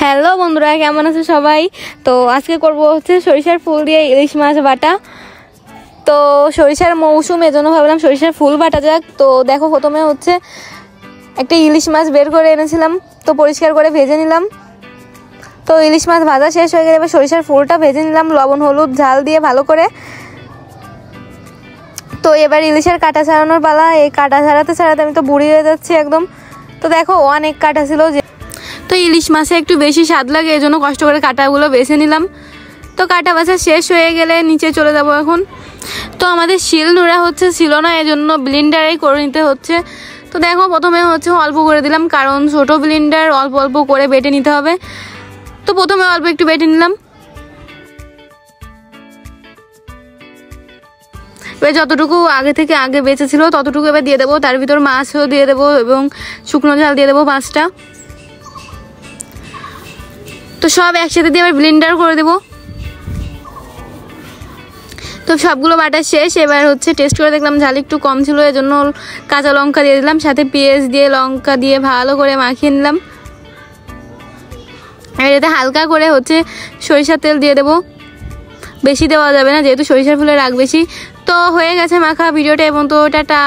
Hello বন্ধুরা, কেমন আছো সবাই? তো আজকে করব হচ্ছে সরিষার ফুল দিয়ে ইলিশ মাছ বাটা। তো সরিষার মৌসুম, এজন্য ভাবলাম সরিষার ফুল বাটা যাক। তো দেখো, প্রথমে হচ্ছে একটা ইলিশ মাছ বের করে এনেছিলাম, তো পরিষ্কার করে ভেজে নিলাম। তো ইলিশ মাছ ভাজা শেষ হয়ে গেলে এবার সরিষার ফুলটা ভেজে নিলাম লবণ হলুদ ঝাল দিয়ে ভালো করে। তো এবার ইলিশের কাঁটা ছাড়ানোর পালা। এই কাঁটা ছাড়াতে ছাড়াতে আমি তো বুড়ি হয়ে যাচ্ছি একদম। তো দেখো, অনেক কাঁটা ছিল, তো ইলিশ মাছে একটু বেশি স্বাদ লাগে, এই জন্য কষ্ট করে কাঁটাগুলো বেছে নিলাম। তো কাঁটা বাছা শেষ হয়ে গেলে নিচে চলে যাব এখন। তো আমাদের শিল নোড়া ছিল না, এই জন্য ব্লেন্ডারেই করে নিতে হচ্ছে। তো দেখো, প্রথমে হচ্ছে অল্প করে দিলাম, কারণ ছোট ব্লেন্ডার অল্প অল্প করে বেটে নিতে হবে। তো প্রথমে অল্প একটু বেটে নিলাম। এবার যতটুকু আগে বেঁচে ছিল ততটুকু এবার দিয়ে দেবো। তার ভিতর মাছও দিয়ে দেবো এবং শুকনো ঝাল দিয়ে দেবো 5টা। তো সব একসাথে দিয়ে আবার ব্লেন্ডার করে দেবো। তো সবগুলো বাটা শেষ। এবার হচ্ছে টেস্ট করে দেখলাম ঝাল একটু কম ছিল, এজন্য কাঁচা লঙ্কা দিয়ে দিলাম, সাথে পেঁয়াজ দিয়ে লঙ্কা দিয়ে ভালো করে মাখিয়ে নিলাম। এবার এতে হালকা করে হচ্ছে সরিষার তেল দিয়ে দেবো, বেশি দেওয়া যাবে না যেহেতু সরিষার ফুলের রাগ বেশি। তো হয়ে গেছে মাখা। ভিডিওটা এবং তো টাটা।